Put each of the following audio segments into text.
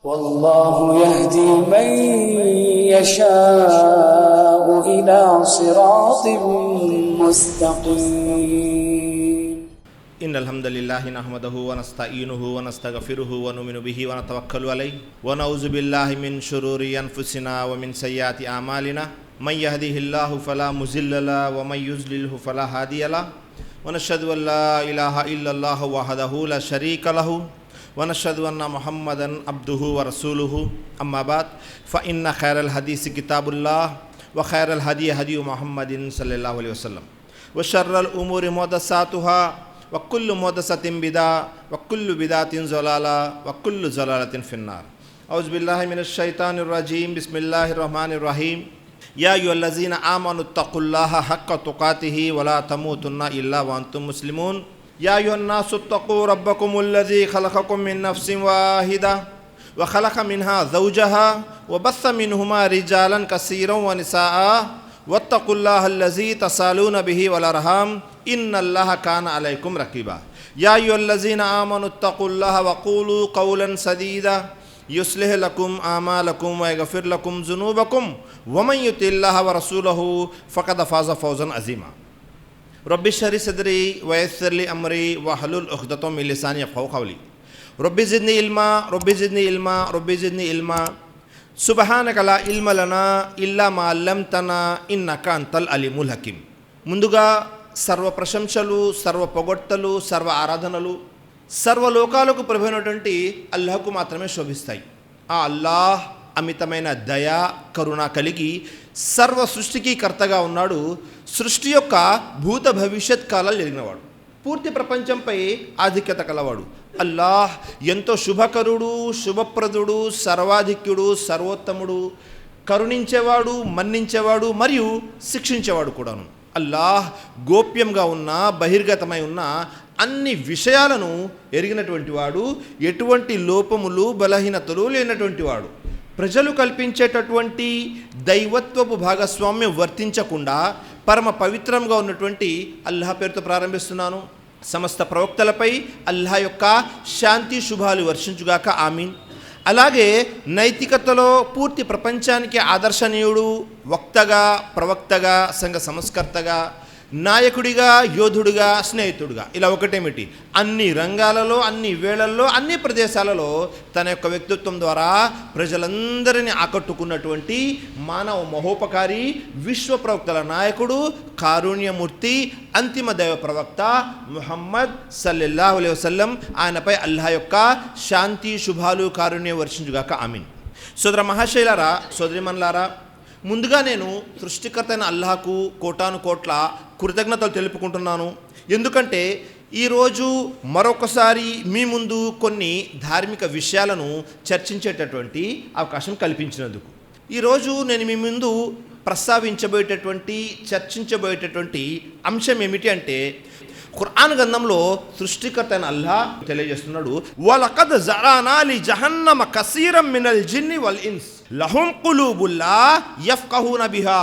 والله يهدي من يشاء إلى صراط مستقيم. إن الحمد لله نحمده ونستعينه ونستغفره ونؤمن به ونتوكل عليه ونعوذ بالله من شرور أنفسنا ومن سيئات أعمالنا من يهده الله فلا مضل له ومن يضلل فلا هادي له ونشهد أن لا إله إلا الله وحده لا شريك له ونشهد أن محمدا عبده ورسوله أما بعد فإن خير الحديث كتاب الله وخير الهدي هدي محمد صلى الله عليه وسلم وشر الأمور محدثاتها وكل محدثة بدعة وكل بدعة ضلالة وكل ضلالة في النار. أعوذ بالله من الشيطان الرجيم. بسم الله الرحمن الرحيم. يا أيها الذين آمنوا اتقوا الله حق تقاته ولا تموتن إلا وأنتم مسلمون. يا أيها الناس اتقوا ربكم الذي خلقكم من نفس واحدة وخلق منها زوجها وبث منهما رجالا كثيرا ونساء واتقوا الله الذي تسالون به والأرحام إن الله كان عليكم رقيبا. يا أيها الذين آمنوا اتقوا الله وقولوا قولا سديدا يصلح لكم أعمالكم ويغفر لكم ذنوبكم ومن يطع الله ورسوله فقد فاز فوزا عظيما. رب اشرح لي صدري ويسر لي أمري واحلل عقدة من لساني يفقهوا قولي. رب زدني علما رب زدني علما رب زدني علما సుబ్హానక లా ఇల్మ లనా ఇల్లా మా అల్లమ్తనా ఇన్నక అంతల్ అలీముల్ హకీం. ముందుగా సర్వ ప్రశంసలు, సర్వ పొగడ్తలు, సర్వ ఆరాధనలు సర్వలోకాలకు ప్రభువైనటువంటి అల్లాహ్కు మాత్రమే శోభిస్తాయి. ఆ అల్లాహ్ అమితమైన దయ కరుణ కలిగి సర్వ సృష్టికి కర్తగా ఉన్నాడు. సృష్టి యొక్క భూత భవిష్యత్ కాలాలు ఎరిగినవాడు, పూర్తి ప్రపంచంపై ఆధిక్యత కలవాడు. అల్లాహ్ ఎంతో శుభకరుడు, శుభప్రదుడు, సర్వాధిక్యుడు, సర్వోత్తముడు, కరుణించేవాడు, మన్నించేవాడు మరియు శిక్షించేవాడు కూడాను. అల్లాహ్ గోప్యంగా ఉన్న, బహిర్గతమై ఉన్న అన్ని విషయాలను ఎరిగినటువంటి వాడు, ఎటువంటి లోపములు బలహీనతలు లేనటువంటి వాడు. ప్రజలు కల్పించేటటువంటి దైవత్వపు భాగస్వామ్యం వర్తించకుండా పరమ పవిత్రంగా ఉన్నటువంటి అల్లాహ్ పేరుతో ప్రారంభిస్తున్నాను. సమస్త ప్రవక్తలపై అల్లాహ్ యొక్క శాంతి శుభాలు వర్షించుగాక, ఆమీన్. అలాగే నైతికతలో పూర్తి ప్రపంచానికి ఆదర్శనీయుడు, వక్తగా, ప్రవక్తగా, సంఘ సంస్కర్తగా, నాయకుడిగా, యోధుడిగా, స్నేహితుడిగా, ఇలా ఒకటేమిటి అన్ని రంగాలలో, అన్ని వేళల్లో, అన్ని ప్రదేశాలలో తన యొక్క వ్యక్తిత్వం ద్వారా ప్రజలందరినీ ఆకట్టుకున్నటువంటి మానవ మహోపకారి, విశ్వ ప్రవక్తల నాయకుడు, కారుణ్యమూర్తి, అంతిమ దైవ ప్రవక్త ముహమ్మద్ సల్లల్లాహు అలైహి వసల్లం. ఆయనపై అల్లాహ్ యొక్క శాంతి శుభాలు కారుణ్యం వర్షించుగాక, ఆమీన్. సోదర మహాశైలారా, సోదరిమన్లారా, ముందుగా నేను సృష్టికర్త అయిన అల్లాహకు కోటాను కోట్ల కృతజ్ఞతలు తెలుపుకుంటున్నాను. ఎందుకంటే ఈరోజు మరొకసారి మీ ముందు కొన్ని ధార్మిక విషయాలను చర్చించేటటువంటి అవకాశం కల్పించినందుకు. ఈరోజు నేను మీ ముందు ప్రస్తావించబోయేటటువంటి, చర్చించబోయేటటువంటి అంశం ఏమిటి అంటే, ఖురాన్ గ్రంథంలో సృష్టికర్త అయిన అల్లాహ్ తెలియజేస్తున్నాడు, వలకద్ జరానా లి జహన్నమ కసీరం మినల్ జిన్ని వల్ ఇన్స్ లహుం కులూబుల్లా యఫ్కహూన బిహా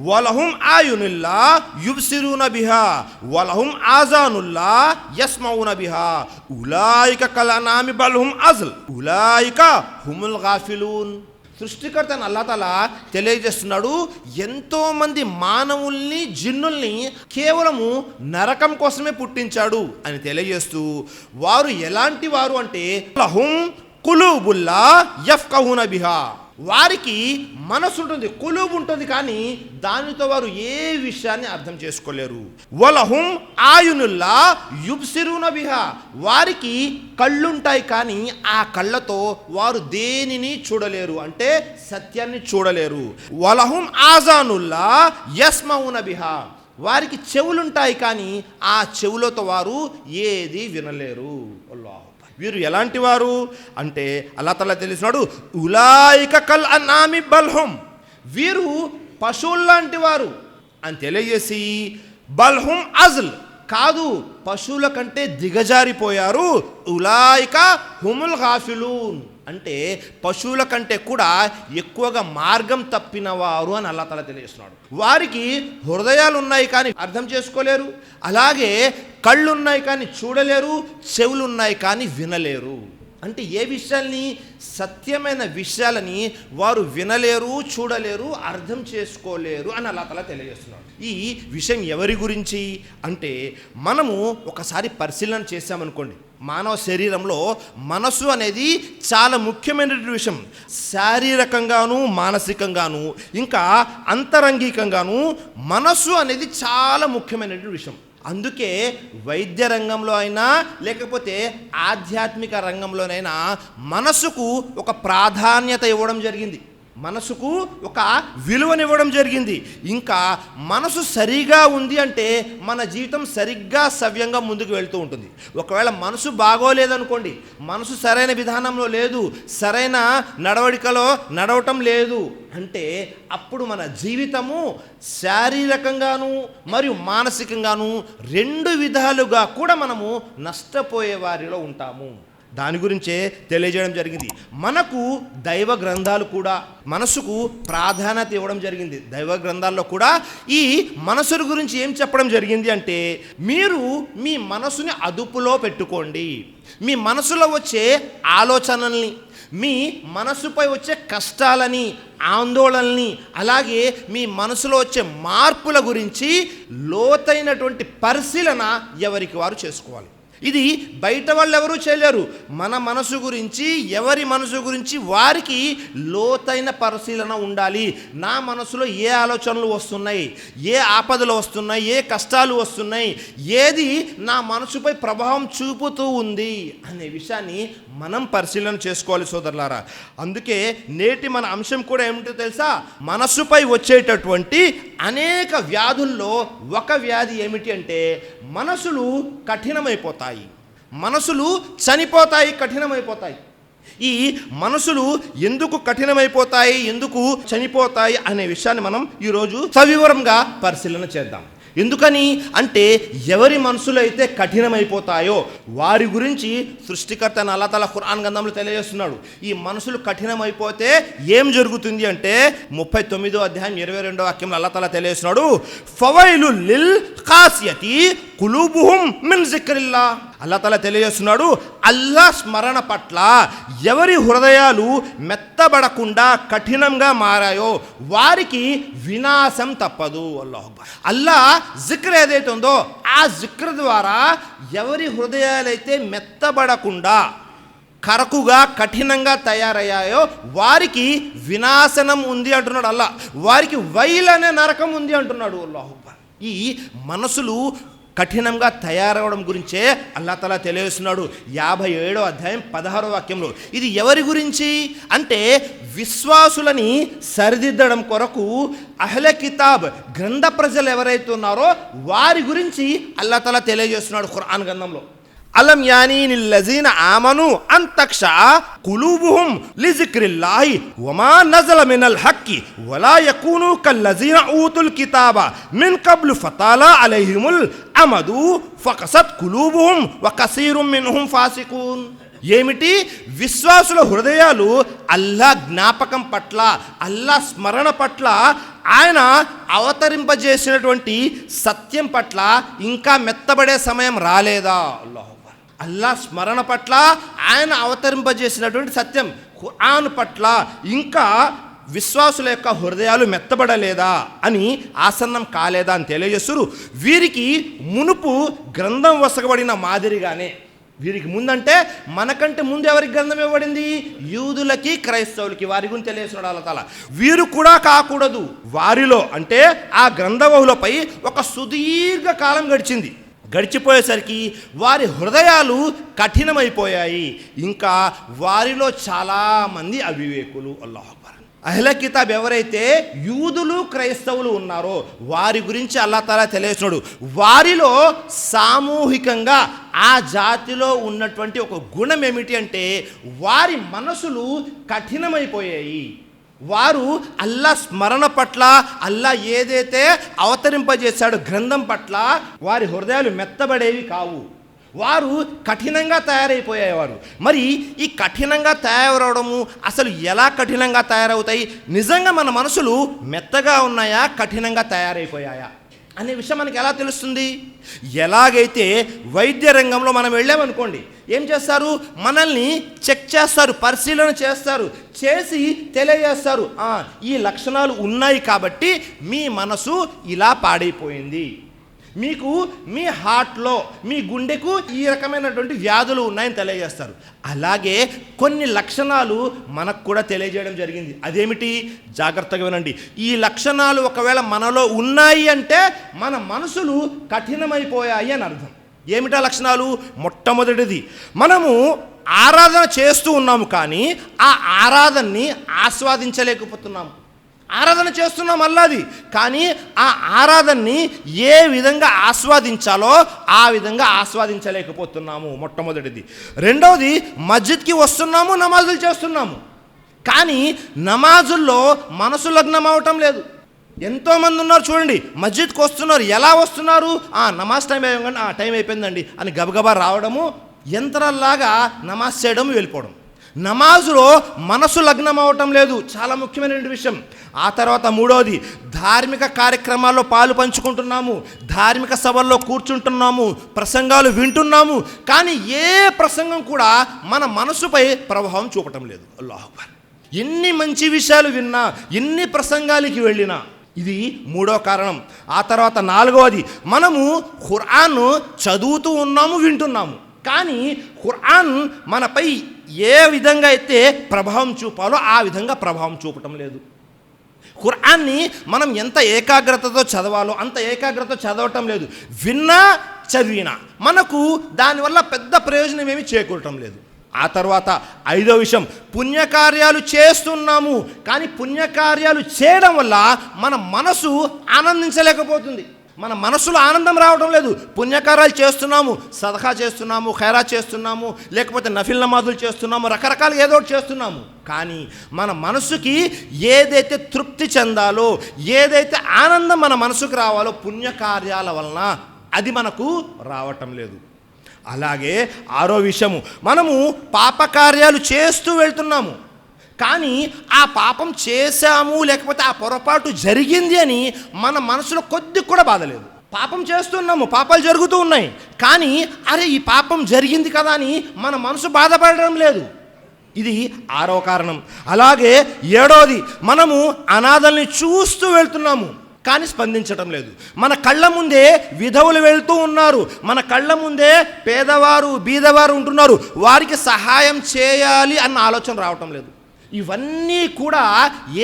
వలహుం ఆయునుల్లా యుబ్సిరూన బిహా వలహుం ఆజానుల్లా యస్మౌన బిహా ఉలాయిక కల్ అనామి బల్ హుం అజ్ల్ ఉలాయిక హుముల్ గాఫిలూన్. సృష్టికర్త అల్లాహ్ తాలా తెలియజేస్తున్నాడు, ఎంతోమంది మానవుల్ని, జిన్నుల్ని కేవలము నరకం కోసమే పుట్టించాడు అని తెలియజేస్తూ, వారు ఎలాంటి వారు అంటే లహుం కులూబుల్లా యఫ్కహూన బిహా, వారికి మనసు ఉంటుంది, కులూబు ఉంటుంది, కానీ దానితో వారు ఏ విషయాన్ని అర్థం చేసుకోలేరు. వలహుం ఆయునుల్లా యుబ్సిరూన బిహా, వారికి కళ్ళుంటాయి కానీ ఆ కళ్ళతో వారు దేనిని చూడలేరు, అంటే సత్యాన్ని చూడలేరు. వలహుం ఆజానుల్లా యస్మౌన బిహా, వారికి చెవులుంటాయి కానీ ఆ చెవులతో వారు ఏది వినలేరు. అల్లాహ్, వీరు ఎలాంటి వారు అంటే అల్లాహ్ తాలా తెలిసినాడు, ఉలాయిక కల్ అనామి బల్హుం, వీరు పశువుల్లాంటి వారు అని తెలియజేసి, బల్హుం అజ్ల్, కాదు పశువుల కంటే దిగజారిపోయారు, ఉలాయిక హుముల్ గాఫిలూన్, అంటే పశువుల కంటే కూడా ఎక్కువగా మార్గం తప్పినవారు అని అల్లాహ్ తాలా తెలియజేస్తున్నాడు. వారికి హృదయాలు ఉన్నాయి కానీ అర్థం చేసుకోలేరు, అలాగే కళ్ళు ఉన్నాయి కానీ చూడలేరు, చెవులు ఉన్నాయి కానీ వినలేరు. అంటే ఏ విషయాల్ని? సత్యమైన విషయాలని వారు వినలేరు, చూడలేరు, అర్థం చేసుకోలేరు అని అల్లాహ్ తఆలా తెలియజేస్తున్నాడు. ఈ విషయం ఎవరి గురించి అంటే, మనము ఒకసారి పరిశీలన చేశామనుకోండి, మానవ శరీరంలో మనసు అనేది చాలా ముఖ్యమైనటువంటి విషయం. శారీరకంగాను, మానసికంగాను, ఇంకా అంతరంగికంగాను మనసు అనేది చాలా ముఖ్యమైనటువంటి విషయం. అందుకే వైద్య రంగంలో అయినా లేకపోతే ఆధ్యాత్మిక రంగంలోనైనా మనసుకు ఒక ప్రాధాన్యత ఇవ్వడం జరిగింది, మనసుకు ఒక విలువనివ్వడం జరిగింది. ఇంకా మనసు సరిగా ఉంది అంటే మన జీవితం సరిగ్గా సవ్యంగా ముందుకు వెళ్తూ ఉంటుంది. ఒకవేళ మనసు బాగోలేదనుకోండి, మనసు సరైన విధానంలో లేదు, సరైన నడవడికలో నడవటం లేదు అంటే అప్పుడు మన జీవితము శారీరకంగాను మరియు మానసికంగాను రెండు విధాలుగా కూడా మనము నష్టపోయే వారిలో ఉంటాము. దాని గురించే తెలియజేయడం జరిగింది. మనకు దైవ గ్రంథాలు కూడా మనసుకు ప్రాధాన్యత ఇవ్వడం జరిగింది. దైవ గ్రంథాల్లో కూడా ఈ మనసు గురించి ఏం చెప్పడం జరిగింది అంటే, మీరు మీ మనసుని అదుపులో పెట్టుకోండి. మీ మనసులో వచ్చే ఆలోచనల్ని, మీ మనసుపై వచ్చే కష్టాలని, ఆందోళనల్ని, అలాగే మీ మనసులో వచ్చే మార్పుల గురించి లోతైనటువంటి పరిశీలన ఎవరికి వారు చేసుకోవాలి. ఇది బయట వాళ్ళు ఎవరూ చేయలేరు. మన మనసు గురించి, ఎవరి మనసు గురించి వారికి లోతైన పరిశీలన ఉండాలి. నా మనసులో ఏ ఆలోచనలు వస్తున్నాయి, ఏ ఆపదలు వస్తున్నాయి, ఏ కష్టాలు వస్తున్నాయి, ఏది నా మనసుపై ప్రభావం చూపుతూ ఉంది అనే విషయాన్ని మనం పరిశీలన చేసుకోవాలి సోదరులారా. అందుకే నేటి మన అంశం కూడా ఏమిటో తెలుసా? మనసుపై వచ్చేటటువంటి అనేక వ్యాధుల్లో ఒక వ్యాధి ఏమిటి అంటే, మనసులు కఠినమైపోతాయి, మనసులు చనిపోతాయి, కఠినమైపోతాయి. ఈ మనసులు ఎందుకు కఠినమైపోతాయి, ఎందుకు చనిపోతాయి అనే విషయాన్ని మనం ఈరోజు సవివరంగా పరిశీలన చేద్దాం. ఎందుకని అంటే, ఎవరి మనసులు అయితే కఠినమైపోతాయో వారి గురించి సృష్టికర్త అల్లాహ్ తఆలా ఖురాన్ గ్రంథంలో తెలియజేస్తున్నాడు. ఈ మనసులు కఠినమైపోతే ఏం జరుగుతుంది అంటే, 39వ అధ్యాయం 22వ వాక్యంలో అల్లాహ్ తఆలా తెలియజేస్తున్నాడు, ఫవైలుల్ లిల్ ఖాసియతి కులూబుహుం మిన్ జిక్రిల్లాహ్. అల్లాహ్ తఆలా తెలియజేస్తున్నాడు, అల్లాహ్ స్మరణ పట్ల ఎవరి హృదయాలు మెత్తబడకుండా కఠినంగా మారాయో వారికి వినాశం తప్పదు. అల్లాహు అక్బర్. అల్లాహ్ జిక్ర్ ఏదైతే ఉందో ఆ జిక్ర్ ద్వారా ఎవరి హృదయాలైతే మెత్తబడకుండా కరకుగా కఠినంగా తయారయ్యాయో వారికి వినాశనం ఉంది అంటున్నాడు అల్లాహ్. వారికి వైల్ అనే నరకం ఉంది అంటున్నాడు అల్లాహు అక్బర్. ఈ మనసులు కఠినంగా తయారవడం గురించే అల్లాహ్ తఆలా తెలియజేస్తున్నాడు 57వ అధ్యాయం 16వ వాక్యంలో. ఇది ఎవరి గురించి అంటే, విశ్వాసులని సరిదిద్దడం కొరకు అహ్లె కితాబ్ గ్రంథ ప్రజలు ఎవరైతే ఉన్నారో వారి గురించి అల్లాహ్ తఆలా తెలియజేస్తున్నాడు ఖురాన్ గ్రంథంలో. అలం యానీ లిల్లజీన ఆమను అన్ తక్షా కులూబుహుం లిజిక్రిల్లాహి వమా నజల మినల్ హక్కి వలా యకూను కల్లజీన ఊతుల్ కితాబ మిన్ కబ్లు ఫతాలా అలైహిముల్ అమదు ఫకసత్ కులూబుహుం వకసీరుం మిన్హుం ఫాసికూన్. ఏమిటి? విశ్వాసుల హృదయాలు అల్లాహ్ జ్ఞాపకం పట్ల, అల్లాహ్ స్మరణ పట్ల, ఆయన అవతరింపజేసినటువంటి సత్యం పట్ల ఇంకా మెత్తబడే సమయం రాలేదా? అల్లాహ్ స్మరణ పట్ల, ఆయన అవతరింపజేసినటువంటి సత్యం ఖురాన్ పట్ల ఇంకా విశ్వాసుల యొక్క హృదయాలు మెత్తబడలేదా అని, ఆసన్నం కాలేదా అని తెలియజేస్తారు. వీరికి మునుపు గ్రంథం వసగబడిన మాదిరిగానే, వీరికి ముందంటే మనకంటే ముందు ఎవరికి గ్రంథం ఇవ్వబడింది? యూదులకి, క్రైస్తవులకి. వారి గురించి తెలియజేస్తున్నాడు అల్లాహ్ తఆలా. వీరు కూడా కాకూడదు. వారిలో అంటే ఆ గ్రంథవహులపై ఒక సుదీర్ఘ కాలం గడిచిపోయేసరికి వారి హృదయాలు కఠినమైపోయాయి. ఇంకా వారిలో చాలామంది అవివేకులు. అల్లాహు అక్బర్. అహ్లె కితాబ్ ఎవరైతే యూదులు, క్రైస్తవులు ఉన్నారో వారి గురించి అల్లాహ్ తఆలా తెలియజేస్తున్నాడు. వారిలో సామూహికంగా ఆ జాతిలో ఉన్నటువంటి ఒక గుణం ఏమిటి అంటే, వారి మనసులు కఠినమైపోయాయి. వారు అల్లాహ్ స్మరణ పట్ల, అల్లాహ్ ఏదైతే అవతరింపజేశాడో గ్రంథం పట్ల వారి హృదయాలు మెత్తబడేవి కావు. వారు కఠినంగా తయారైపోయేవారు. మరి ఈ కఠినంగా తయారవడము అసలు ఎలా కఠినంగా తయారవుతాయి? నిజంగా మన మనసులు మెత్తగా ఉన్నాయా, కఠినంగా తయారైపోయాయా అనే విషయం మనకి ఎలా తెలుస్తుంది? ఎలాగైతే వైద్య రంగంలో మనం వెళ్ళామనుకోండి, ఏం చేస్తారు? మనల్ని చెక్ చేస్తారు, పరిశీలన చేస్తారు, చేసి తెలియజేస్తారు, ఈ లక్షణాలు ఉన్నాయి కాబట్టి మీ మనసు ఇలా పాడైపోయింది, మీకు మీ హార్ట్లో మీ గుండెకు ఈ రకమైనటువంటి వ్యాధులు ఉన్నాయని తెలియజేస్తారు. అలాగే కొన్ని లక్షణాలు మనకు కూడా తెలియజేయడం జరిగింది. అదేమిటి? జాగ్రత్తగా వినండి. ఈ లక్షణాలు ఒకవేళ మనలో ఉన్నాయి అంటే మన మనసులు కఠినమైపోయాయి అని అర్థం. ఏమిటా లక్షణాలు? మొట్టమొదటిది, మనము ఆరాధన చేస్తూ ఉన్నాము కానీ ఆ ఆరాధనని ఆస్వాదించలేకపోతున్నాము. ఆరాధన చేస్తున్నాం అల్లాది, కానీ ఆ ఆరాధనని ఏ విధంగా ఆస్వాదించాలో ఆ విధంగా ఆస్వాదించలేకపోతున్నాము, మొట్టమొదటిది. రెండవది, మస్జిద్కి వస్తున్నాము, నమాజులు చేస్తున్నాము, కానీ నమాజుల్లో మనసు లగ్నం అవటం లేదు. ఎంతోమంది ఉన్నారు చూడండి, మస్జిద్కి వస్తున్నారు, ఎలా వస్తున్నారు? నమాజ్ టైం అయ్యండి, టైం అయిపోయిందండి అని గబగబా రావడము, యంత్రాల్లాగా నమాజ్ చేయడం, వెళ్ళిపోవడం. నమాజులో మనసు లగ్నం అవటం లేదు, చాలా ముఖ్యమైన విషయం. ఆ తర్వాత మూడవది, ధార్మిక కార్యక్రమాల్లో పాలు పంచుకుంటున్నాము, ధార్మిక సభల్లో కూర్చుంటున్నాము, ప్రసంగాలు వింటున్నాము, కానీ ఏ ప్రసంగం కూడా మన మనసుపై ప్రభావం చూపటం లేదు. అల్లాహు అక్బర్. ఎన్ని మంచి విషయాలు విన్నా, ఎన్ని ప్రసంగాలకి వెళ్ళినా, ఇది మూడో కారణం. ఆ తర్వాత నాలుగవది, మనము ఖురాన్ చదువుతూ ఉన్నాము, వింటున్నాము, కానీ ఖురాన్ మనపై ఏ విధంగా అయితే ప్రభావం చూపాలో ఆ విధంగా ప్రభావం చూపటం లేదు. ఖురాన్ని మనం ఎంత ఏకాగ్రతతో చదవాలో అంత ఏకాగ్రతతో చదవటం లేదు. విన్నా చదివినా మనకు దానివల్ల పెద్ద ప్రయోజనం ఏమీ చేకూరటం లేదు. ఆ తర్వాత ఐదో విషయం, పుణ్యకార్యాలు చేస్తున్నాము, కానీ పుణ్యకార్యాలు చేయడం వల్ల మన మనసు ఆనందించలేకపోతుంది, మన మనసులో ఆనందం రావడం లేదు. పుణ్యకార్యాలు చేస్తున్నాము, సదఖా చేస్తున్నాము, ఖైరా చేస్తున్నాము, లేకపోతే నఫిల్ నమాజులు చేస్తున్నాము, రకరకాలు ఏదో ఒకటి చేస్తున్నాము, కానీ మన మనసుకి ఏదైతే తృప్తి చెందాలో, ఏదైతే ఆనందం మన మనసుకు రావాలో పుణ్యకార్యాల వలన అది మనకు రావటం లేదు. అలాగే ఆరో విషయము, మనము పాపకార్యాలు చేస్తూ వెళ్తున్నాము, కానీ ఆ పాపం చేశాము లేకపోతే ఆ పొరపాటు జరిగింది అని మన మనసులో కొద్ది కూడా బాధ లేదు. పాపం చేస్తున్నాము, పాపాలు జరుగుతూ ఉన్నాయి, కానీ అరే ఈ పాపం జరిగింది కదా అని మన మనసు బాధపడడం లేదు. ఇది ఆరో కారణం. అలాగే ఏడోది, మనము అనాథల్ని చూస్తూ వెళ్తున్నాము, కానీ స్పందించటం లేదు. మన కళ్ళ ముందే విధవులు వెళ్తూ ఉన్నారు, మన కళ్ళ ముందే పేదవారు బీదవారు ఉంటున్నారు, వారికి సహాయం చేయాలి అన్న ఆలోచన రావటం లేదు. ఇవన్నీ కూడా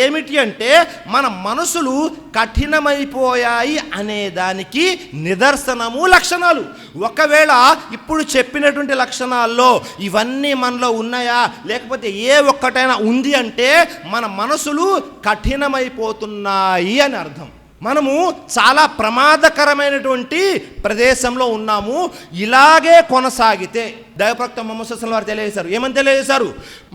ఏమిటి అంటే మన మనసులు కఠినమైపోయాయి అనే దానికి నిదర్శనము, లక్షణాలు. ఒకవేళ ఇప్పుడు చెప్పినటువంటి లక్షణాల్లో ఇవన్నీ మనలో ఉన్నాయా లేకపోతే ఏ ఒక్కటైనా ఉంది అంటే మన మనసులు కఠినమైపోతున్నాయి అని అర్థం. మనము చాలా ప్రమాదకరమైనటువంటి ప్రదేశంలో ఉన్నాము. ఇలాగే కొనసాగితే దైవప్రవక్త ముహమ్మద్ సల్లల్లాహు అలైహి వసల్లం వారు తెలియజేశారు. ఏమని తెలియజేశారు?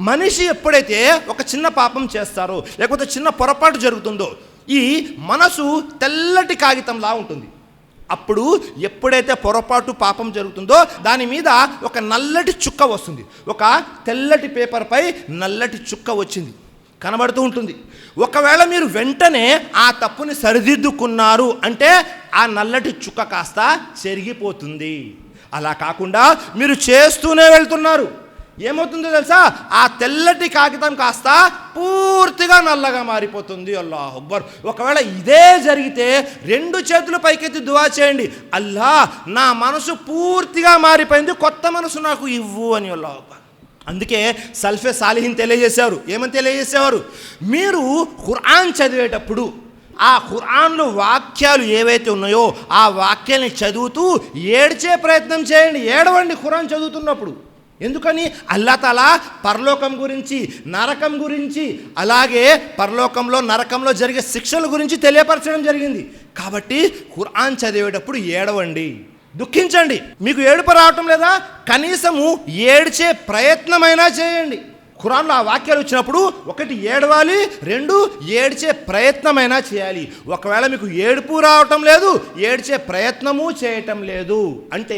మనిషి ఎప్పుడైతే ఒక చిన్న పాపం చేస్తారో లేకపోతే చిన్న పొరపాటు జరుగుతుందో ఈ మనసు తెల్లటి కాగితంలా ఉంటుంది. అప్పుడు ఎప్పుడైతే పొరపాటు పాపం జరుగుతుందో దాని మీద ఒక నల్లటి చుక్క వస్తుంది. ఒక తెల్లటి పేపర్పై నల్లటి చుక్క వచ్చింది కనబడుతూ ఉంటుంది. ఒకవేళ మీరు వెంటనే ఆ తప్పుని సరిదిద్దుకున్నారు అంటే ఆ నల్లటి చుక్క కాస్త చెరిగిపోతుంది. అలా కాకుండా మీరు చేస్తూనే వెళ్తున్నారు, ఏమవుతుందో తెలుసా? ఆ తెల్లటి కాగితం కాస్త పూర్తిగా నల్లగా మారిపోతుంది. అల్లాహు అక్బర్. ఒకవేళ ఇదే జరిగితే 2 చేతులు పైకెత్తి దువా చేయండి, అల్లా నా మనసు పూర్తిగా మారిపోయింది, కొత్త మనసు నాకు ఇవ్వు అని. అల్లాహు అక్బర్. అందుకే సల్ఫే సాలిహీన్ తెలియజేశారు. ఏమని తెలియజేసేవారు? మీరు ఖురాన్ చదివేటప్పుడు ఆ ఖురాన్లో వాక్యాలు ఏవైతే ఉన్నాయో ఆ వాక్యాన్ని చదువుతూ ఏడ్చే ప్రయత్నం చేయండి, ఏడవండి ఖురాన్ చదువుతున్నప్పుడు. ఎందుకని? అల్లా తాలా పరలోకం గురించి, నరకం గురించి, అలాగే పరలోకంలో నరకంలో జరిగే శిక్షల గురించి తెలియపరచడం జరిగింది. కాబట్టి ఖురాన్ చదివేటప్పుడు ఏడవండి, దుఃఖించండి. మీకు ఏడుపు రావటం లేదా? కనీసము ఏడ్చే ప్రయత్నమైనా చేయండి. ఖురాన్లో ఆ వాక్యాలు వచ్చినప్పుడు 1 ఏడవాలి, 2 ఏడ్చే ప్రయత్నమైనా చేయాలి. ఒకవేళ మీకు ఏడుపు రావటం లేదు, ఏడ్చే ప్రయత్నము చేయటం లేదు అంటే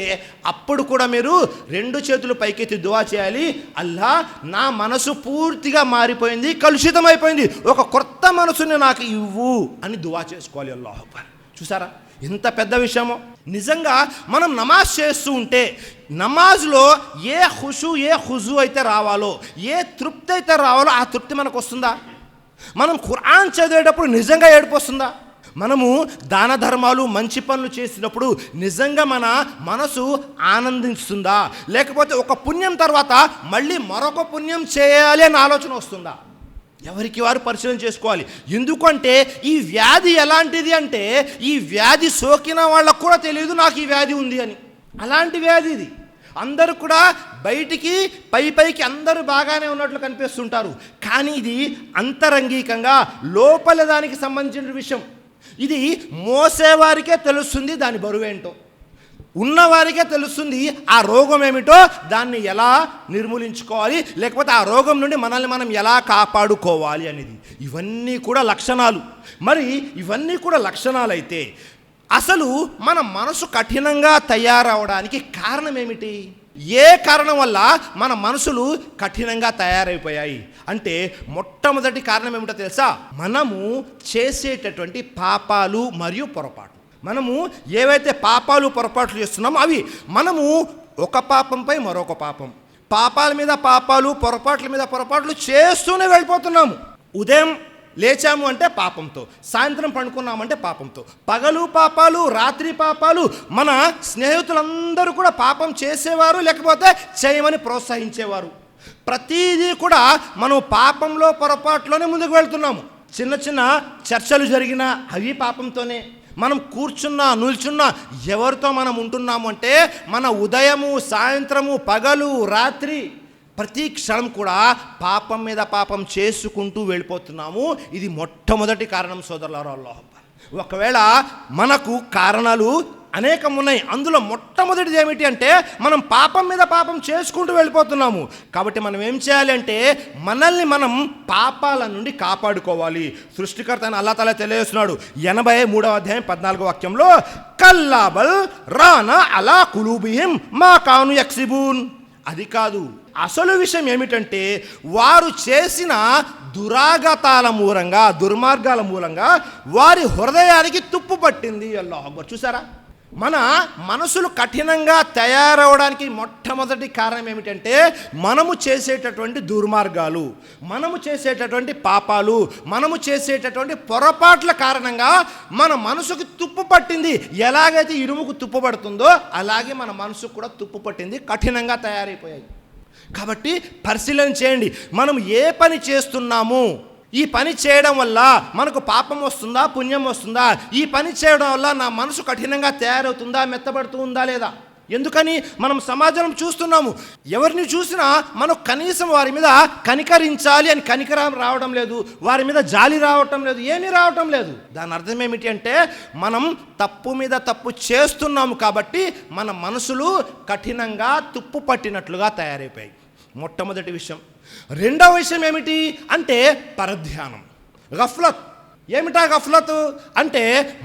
అప్పుడు కూడా మీరు 2 చేతులు పైకెత్తి దువా చేయాలి, అల్లా నా మనసు పూర్తిగా మారిపోయింది, కలుషితమైపోయింది, ఒక కొత్త మనసుని నాకు ఇవ్వు అని దువా చేసుకోవాలి. అల్లాహు అక్బర్. చూసారా ఇంత పెద్ద విషయమో. నిజంగా మనం నమాజ్ చేస్తూ ఉంటే నమాజ్లో ఏ ఖుజు అయితే రావాలో, ఏ తృప్తి అయితే రావాలో ఆ తృప్తి మనకు వస్తుందా? మనం ఖురాన్ చదివేటప్పుడు నిజంగా ఏడుపు వస్తుందా? మనము దాన ధర్మాలు మంచి పనులు చేసినప్పుడు నిజంగా మన మనసు ఆనందిస్తుందా? లేకపోతే ఒక పుణ్యం తర్వాత మళ్ళీ మరొక పుణ్యం చేయాలి అనే ఆలోచన వస్తుందా? ఎవరికి వారు పరిశీలన చేసుకోవాలి. ఎందుకంటే ఈ వ్యాధి ఎలాంటిది అంటే, ఈ వ్యాధి సోకిన వాళ్ళకు కూడా తెలియదు నాకు ఈ వ్యాధి ఉంది అని. అలాంటి వ్యాధి ఇది. అందరూ కూడా బయటికి పైకి అందరూ బాగానే ఉన్నట్లు కనిపిస్తుంటారు, కానీ ఇది అంతరంగికంగా లోపల దానికి సంబంధించిన విషయం. ఇది మోసేవారికే తెలుస్తుంది దాని బరువేంటో, ఉన్నవారికే తెలుస్తుంది ఆ రోగం ఏమిటో, దాన్ని ఎలా నిర్మూలించుకోవాలి, లేకపోతే ఆ రోగం నుండి మనల్ని మనం ఎలా కాపాడుకోవాలి అనేది. ఇవన్నీ కూడా లక్షణాలు. మరి ఇవన్నీ కూడా లక్షణాలు అయితే అసలు మన మనసు కఠినంగా తయారవడానికి కారణం ఏమిటి? ఏ కారణం వల్ల మన మనసులు కఠినంగా తయారైపోయాయి అంటే మొట్టమొదటి కారణం ఏమిటో తెలుసా? మనము చేసేటటువంటి పాపాలు మరియు పొరపాట్లు. మనము ఏవైతే పాపాలు పొరపాట్లు చేస్తున్నామో అవి మనము ఒక పాపంపై మరొక పాపాల మీద పాపాలు, పొరపాట్ల మీద పొరపాట్లు చేస్తూనే వెళ్ళిపోతున్నాము. ఉదయం లేచాము అంటే పాపంతో, సాయంత్రం పండుకున్నామంటే పాపంతో, పగలు పాపాలు, రాత్రి పాపాలు. మన స్నేహితులందరూ కూడా పాపం చేసేవారు, లేకపోతే చేయమని ప్రోత్సహించేవారు. ప్రతిదీ కూడా మనం పాపంలో పొరపాట్లోనే ముందుకు వెళ్తున్నాము. చిన్న చిన్న చర్చలు జరిగినా అవి పాపంతోనే. మనం కూర్చున్నా నిల్చున్నా ఎవరితో మనం ఉంటున్నాము అంటే మన ఉదయము, సాయంత్రము, పగలు, రాత్రి ప్రతి క్షణం కూడా పాపం మీద పాపం చేసుకుంటూ వెళ్ళిపోతున్నాము. ఇది మొట్టమొదటి కారణం సోదరులారా. అల్లాహ్ అక్బర్. ఒకవేళ మనకు కారణాలు అనేకం ఉన్నాయి, అందులో మొట్టమొదటిది ఏమిటి అంటే మనం పాపం మీద పాపం చేసుకుంటూ వెళ్ళిపోతున్నాము. కాబట్టి మనం ఏం చేయాలి అంటే మనల్ని మనం పాపాల నుండి కాపాడుకోవాలి. సృష్టికర్త అయిన అల్లాహ్ తాలా తెలియజేస్తున్నాడు 83వ అధ్యాయం 14వ వాక్యంలో, కల్లాబల్ రానా అలా కులూబిహిం మా కాను యక్సిబూన్. అది కాదు, అసలు విషయం ఏమిటంటే వారు చేసిన దురాగతాల మూలంగా, దుర్మార్గాల మూలంగా వారి హృదయానికి తుప్పు పట్టింది. అల్లాహ్ అక్బర్. చూసారా, మన మనసులు కఠినంగా తయారవడానికి మొట్టమొదటి కారణం ఏమిటంటే మనము చేసేటటువంటి దుర్మార్గాలు, మనము చేసేటటువంటి పాపాలు, మనము చేసేటటువంటి పొరపాట్ల కారణంగా మన మనసుకు తుప్పు పట్టింది. ఎలాగైతే ఇనుముకు తుప్పు పడుతుందో అలాగే మన మనసుకు కూడా తుప్పు పట్టింది, కఠినంగా తయారైపోయాయి. కాబట్టి పరిశీలన చేయండి, మనం ఏ పని చేస్తున్నాము, ఈ పని చేయడం వల్ల మనకు పాపం వస్తుందా, పుణ్యం వస్తుందా, ఈ పని చేయడం వల్ల నా మనసు కఠినంగా తయారవుతుందా, మెత్తబడుతూ ఉందా లేదా. ఎందుకని మనం సమాజం చూస్తున్నాము, ఎవరిని చూసినా మనం కనీసం వారి మీద కనికరించాలి అని కనికరం రావడం లేదు, వారి మీద జాలి రావటం లేదు, ఏమీ రావటం లేదు. దాని అర్థం ఏమిటి అంటే మనం తప్పు మీద తప్పు చేస్తున్నాము కాబట్టి మన మనసులు కఠినంగా తుప్పు పట్టినట్లుగా తయారైపోయాయి. మొట్టమొదటి విషయం. రెండవ విషయం ఏమిటి అంటే పరధ్యానం, గఫ్లత్. ఏమిటా గఫ్లత్ అంటే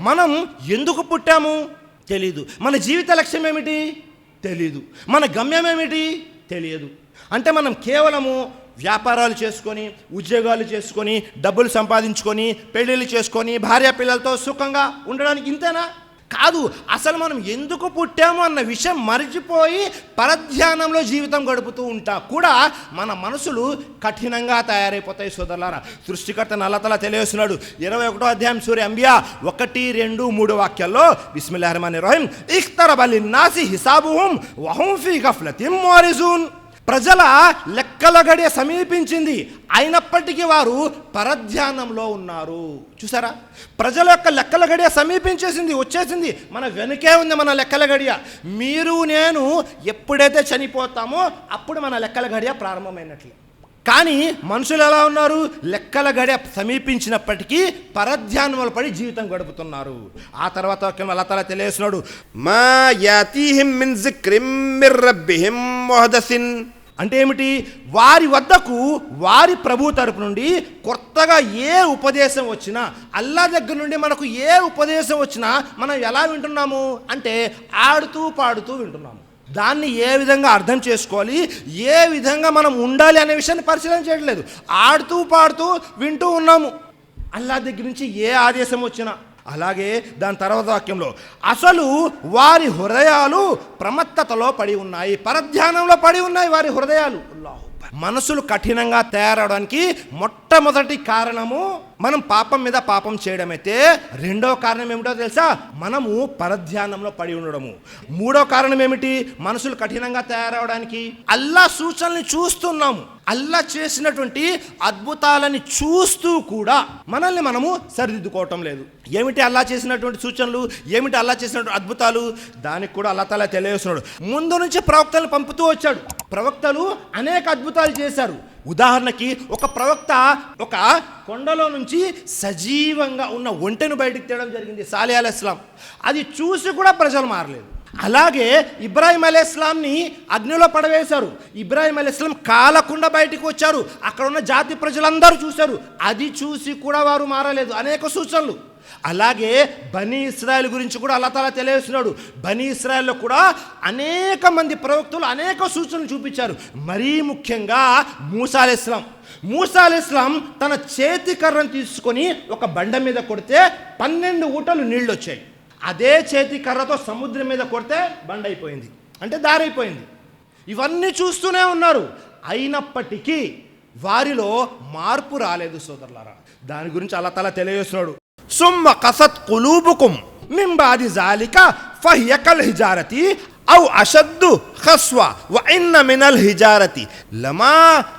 మనం ఎందుకు పుట్టాము తెలీదు, మన జీవిత లక్ష్యం ఏమిటి తెలీదు, మన గమ్యం ఏమిటి తెలియదు. అంటే మనం కేవలము వ్యాపారాలు చేసుకొని, ఉద్యోగాలు చేసుకొని, డబ్బులు సంపాదించుకొని, పెళ్ళిళ్ళు చేసుకొని, భార్య పిల్లలతో సుఖంగా ఉండడానికి ఇంతేనా? కాదు. అసలు మనం ఎందుకు పుట్టాము అన్న విషయం మరిచిపోయి పరధ్యానంలో జీవితం గడుపుతూ ఉంటా కూడా మన మనసులు కఠినంగా తయారైపోతాయి. సోదరులారా, సృష్టికర్త అల్లాహ్ తాలా తెలియజేస్తున్నాడు 21వ అధ్యాయం సూర అంబియా 1, 2, 3 వాక్యాల్లో, బిస్మిల్లాహిర్ రహమానిర్ రహీం, ఇఖ్తరబ లిన్నాసి హిసాబుహుం వహుం ఫీ గఫ్లతిన్ మురిజూన్. ప్రజల లెక్కల గడియ సమీపించింది, అయినప్పటికీ వారు పరధ్యానంలో ఉన్నారు. చూసారా, ప్రజల యొక్క లెక్కల గడియ సమీపించేసింది, వచ్చేసింది, మన వెనుకే ఉంది మన లెక్కల గడియ. మీరు నేను ఎప్పుడైతే చనిపోతామో అప్పుడు మన లెక్కల గడియ ప్రారంభమైనట్లే. కానీ మనుషులు ఎలా ఉన్నారు? లెక్కల గడియ సమీపించినప్పటికీ పరధ్యానంలో పడి జీవితం గడుపుతున్నారు. ఆ తర్వాత అల్లాహ్ తాలా తెలియజేస్తున్నాడు, మా యాతీహిం మిన్ జిక్రిం మిర్ రబ్బిహిం ముహదసిన్. అంటే ఏమిటి? వారి వద్దకు వారి ప్రభు తరపు నుండి కొత్తగా ఏ ఉపదేశం వచ్చినా, అల్లాహ్ దగ్గర నుండి మనకు ఏ ఉపదేశం వచ్చినా మనం ఎలా వింటున్నాము అంటే ఆడుతూ పాడుతూ వింటున్నాము. దాన్ని ఏ విధంగా అర్థం చేసుకోవాలి, ఏ విధంగా మనం ఉండాలి అనే విషయాన్ని పరిశీలన చేయట్లేదు. ఆడుతూ పాడుతూ వింటూ ఉన్నాము. అల్లాహ్ దగ్గర నుంచి ఏ ఆదేశం వచ్చినా, అలాగే దాని తర్వాత వాక్యంలో అసలు వారి హృదయాలు ప్రమత్తతలో పడి ఉన్నాయి, పరధ్యానంలో పడి ఉన్నాయి వారి హృదయాలు. మనసులు కఠినంగా తయారవడానికి మొట్టమొదటి కారణము మనం పాపం మీద పాపం చేయడమైతే, రెండవ కారణం ఏమిటో తెలుసా? మనము పరధ్యానంలో పడి ఉండడము. మూడో కారణం ఏమిటి మనసులు కఠినంగా తయారవడానికి? అల్లా సూచనల్ని చూస్తున్నాము, అల్లా చేసినటువంటి అద్భుతాలని చూస్తూ కూడా మనల్ని మనము సరిదిద్దుకోవటం లేదు. ఏమిటి అల్లా చేసినటువంటి సూచనలు, ఏమిటి అల్లా చేసినటువంటి అద్భుతాలు? దానికి కూడా అల్లా తాలా తెలియజేస్తున్నాడు. ముందు నుంచి ప్రవక్తలను పంపుతూ వచ్చాడు. ప్రవక్తలు అనేక అద్భుతాలు చేశారు. ఉదాహరణకి ఒక ప్రవక్త ఒక కొండలో నుంచి సజీవంగా ఉన్న ఒంటెను బయటికి తేవడం జరిగింది, సాలిహ్ అలైహిస్సలాం. అది చూసి కూడా ప్రజలు మారలేదు. అలాగే ఇబ్రాహీం అలైహిస్సలాంని అగ్నిలో పడవేశారు. ఇబ్రాహీం అలైహిస్సలాం కాలకుండా బయటికి వచ్చారు. అక్కడ ఉన్న జాతి ప్రజలందరూ చూశారు. అది చూసి కూడా వారు మారలేదు. అనేక సూచనలు. అలాగే బనీ ఇస్రాయేల్ గురించి కూడా అల్లాహ్ తాలా తెలియజేస్తున్నాడు. బనీ ఇస్రాయేల్లో కూడా అనేక మంది ప్రవక్తలు అనేక సూచనలు చూపించారు. మరీ ముఖ్యంగా మూసా అలైహిస్సలాం తన చేతి కర్రను తీసుకొని ఒక బండ మీద కొడితే 12 ఊటలు నీళ్ళు వచ్చాయి. అదే చేతి కర్రతో సముద్రం మీద కొడితే బండ అయిపోయింది, అంటే దారైపోయింది. ఇవన్నీ చూస్తూనే ఉన్నారు. అయినప్పటికీ వారిలో మార్పు రాలేదు సోదరులారా. దాని గురించి అల్లాహ్ తాలా తెలియజేస్తున్నాడు. సుమ్మ కసత్ కులూబుకుం మిన్ బాది జాలిక ఫహియ కల్ హిజారతి ఔ అషద్దు ఖస్వా వ ఇన్న మినల్ హిజారతి లమా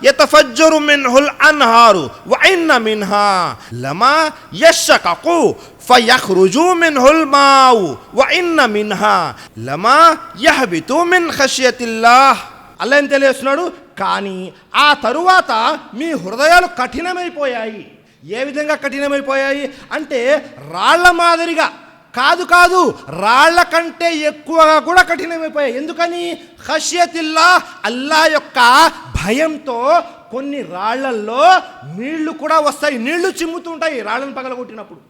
యతఫజ్జరు మిన్హుల్ అన్హారు వ ఇన్న మిన్హా లమా యషకకు ఫయఖ్రుజు మిన్హుల్ మావు వ ఇన్న మిన్హా లమా యహబితు మిన్ ఖష్యతిల్లాహ్. అల్లాహ్ ఏం తెలియజేస్తున్నాడు? కానీ ఆ తరువాత మీ హృదయాలు కఠినమైపోయాయి. ఏ విధంగా కఠినమైపోయాయి అంటే రాళ్ల మాదిరిగా కాదు, రాళ్ల కంటే ఎక్కువగా కూడా కఠినమైపోయాయి. ఎందుకని? ఖష్యతిల్లాహ్, అల్లా యొక్క భయంతో కొన్ని రాళ్లల్లో నీళ్లు కూడా వస్తాయి, నీళ్లు చిమ్ముతుంటాయి రాళ్లను పగలగొట్టినప్పుడు.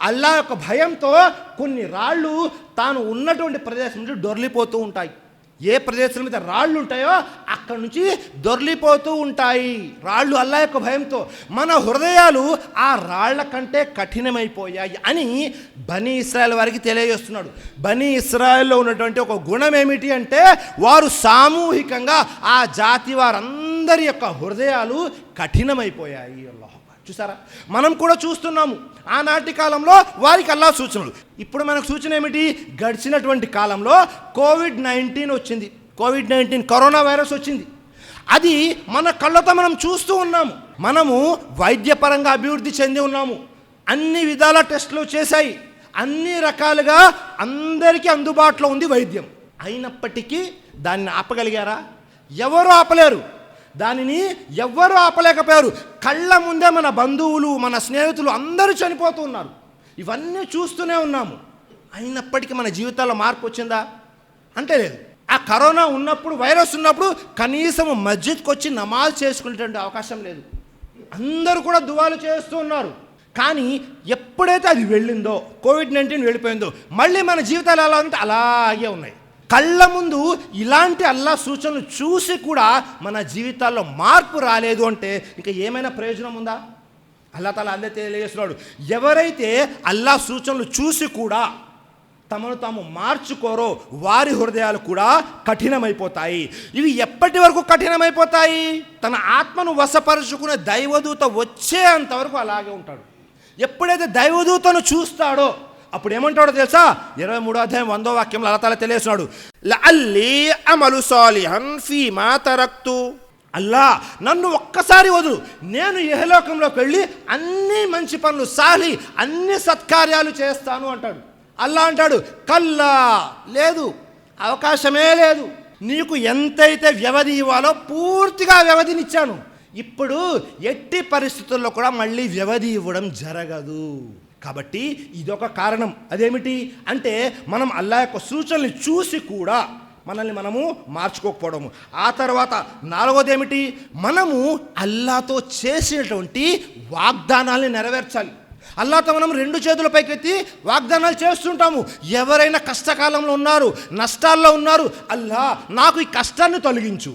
అల్లా యొక్క భయంతో కొన్ని రాళ్ళు తాను ఉన్నటువంటి ప్రదేశం నుంచి దొర్లిపోతూ ఉంటాయి. ఏ ప్రదేశం మీద రాళ్ళు ఉంటాయో అక్కడ నుంచి దొర్లిపోతూ ఉంటాయి రాళ్ళు. అల్లా యొక్క భయంతో మన హృదయాలు ఆ రాళ్ల కంటే కఠినమైపోయాయి అని బనీ ఇస్రాయేల్ వారికి తెలియజేస్తున్నాడు. బనీ ఇస్రాయేల్లో ఉన్నటువంటి ఒక గుణం ఏమిటి అంటే వారు సామూహికంగా ఆ జాతి వారందరి యొక్క హృదయాలు కఠినమైపోయాయి. అల్లాహ్ చూసారా, మనం కూడా చూస్తున్నాము. ఆనాటి కాలంలో వారికి అల్లా సూచనలు. ఇప్పుడు మనకు సూచన ఏమిటి? గడిచినటువంటి కాలంలో కోవిడ్-19 వచ్చింది. కోవిడ్-19 కరోనా వైరస్ వచ్చింది. అది మన కళ్ళతో మనం చూస్తూ ఉన్నాము. మనము వైద్యపరంగా అభివృద్ధి చెంది ఉన్నాము. అన్ని విధాల టెస్టులు చేశాయి. అన్ని రకాలుగా అందరికీ అందుబాటులో ఉంది వైద్యం. అయినప్పటికీ దాన్ని ఆపగలిగారా? ఎవరు ఆపలేరు. దానిని ఎవ్వరూ ఆపలేకపోయారు. కళ్ళ ముందే మన బంధువులు, మన స్నేహితులు అందరూ చనిపోతూ ఉన్నారు. ఇవన్నీ చూస్తూనే ఉన్నాము. అయినప్పటికీ మన జీవితాల్లో మార్పు వచ్చిందా అంటే లేదు. ఆ కరోనా ఉన్నప్పుడు, వైరస్ ఉన్నప్పుడు కనీసం మస్జిద్కి వచ్చి నమాజ్ చేసుకునేటువంటి అవకాశం లేదు. అందరూ కూడా దువాలు చేస్తూ ఉన్నారు. కానీ ఎప్పుడైతే అది వెళ్ళిందో, కోవిడ్-19 వెళ్ళిపోయిందో, మళ్ళీ మన జీవితాలు ఎలా ఉంటే అలాగే ఉన్నాయి. కళ్ళ ముందు ఇలాంటి అల్లా సూచనలు చూసి కూడా మన జీవితాల్లో మార్పు రాలేదు అంటే ఇంకా ఏమైనా ప్రయోజనం ఉందా? అల్లా తాలా అల్లే తెలియజేస్తున్నాడు, ఎవరైతే అల్లా సూచనలు చూసి కూడా తమను తాము మార్చుకోరో వారి హృదయాలు కూడా కఠినమైపోతాయి. ఇవి ఎప్పటి వరకు కఠినమైపోతాయి? తన ఆత్మను వశపరుచుకునే దైవదూత వచ్చేంతవరకు అలాగే ఉంటాడు. ఎప్పుడైతే దైవదూతను చూస్తాడో అప్పుడు ఏమంటాడో తెలుసా? 23వ అధ్యాయం 100వ వాక్యంలో అల్లాహ్ తాలా తెలియజేస్తున్నాడు, లఅల్లీ అమలు సాలిహన్ ఫీమా తరక్తు. అల్లా నన్ను ఒక్కసారి వదులు, నేను ఇహలోకంలోకి వెళ్ళి అన్ని మంచి పనులు, సాలి అన్ని సత్కార్యాలు చేస్తాను అంటాడు. అల్లా అంటాడు, కల్లా, లేదు, అవకాశమే లేదు. నీకు ఎంతైతే వ్యవధి ఇవ్వాలో పూర్తిగా వ్యవధినిచ్చాను. ఇప్పుడు ఎట్టి పరిస్థితుల్లో కూడా మళ్ళీ వ్యవధి ఇవ్వడం జరగదు. కాబట్టి ఇదొక కారణం. అదేమిటి అంటే మనం అల్లా యొక్క సూచనలు చూసి కూడా మనల్ని మనము మార్చుకోకపోవడము. ఆ తర్వాత 4వది ఏమిటి? మనము అల్లాతో చేసినటువంటి వాగ్దానాల్ని నెరవేర్చాలి. అల్లాతో మనం 2 చేతుల పైకెత్తి వాగ్దానాలు చేస్తుంటాము. ఎవరైనా కష్టకాలంలో ఉన్నారు, నష్టాల్లో ఉన్నారు, అల్లా నాకు ఈ కష్టాన్ని తొలగించు,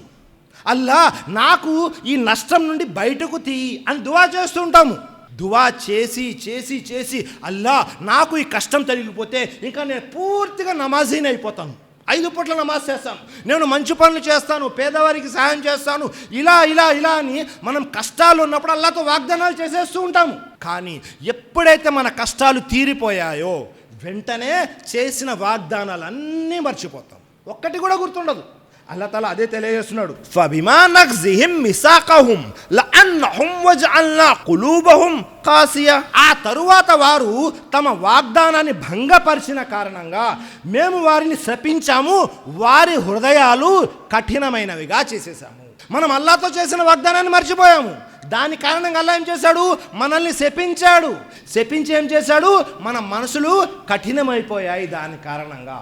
అల్లా నాకు ఈ నష్టం నుండి బయటకు తీ అని దువా చేస్తుంటాము. దువా చేసి చేసి చేసి అల్లా నాకు ఈ కష్టం తొలగిపోతే ఇంకా నేను పూర్తిగా నమాజీని అయిపోతాను, 5 పూట్ల నమాజ్ చేస్తాను, నేను మంచి పనులు చేస్తాను, పేదవారికి సహాయం చేస్తాను, ఇలా ఇలా ఇలా అని మనం కష్టాలు ఉన్నప్పుడు అల్లాతో వాగ్దానాలు చేసేస్తూ ఉంటాము. కానీ ఎప్పుడైతే మన కష్టాలు తీరిపోయాయో వెంటనే చేసిన వాగ్దానాలన్నీ మర్చిపోతాం, ఒక్కటి కూడా గుర్తుండదు. అల్లాహ్ తాలా అదే తెలియజేస్తున్నాడు, ఫబిమా నగ్జిహిం మిసాఖహుం లఅన్నహుం వజఅల్నా ఖులూబహుం ఖాసియా. ఆ తరువాత వారు తమ వాగ్దానాన్ని భంగపరిచిన కారణంగా మేము వారిని శపించాము, వారి హృదయాలు కఠినమైనవిగా చేసేసాము. మనం అల్లాహ్తో చేసిన వాగ్దానాన్ని మర్చిపోయాము, దాని కారణంగా అల్లాహ్ ఏం చేశాడు, మనల్ని శపించాడు. శపించి ఏం చేశాడు, మన మనసులు కఠినమైపోయాయి దాని కారణంగా.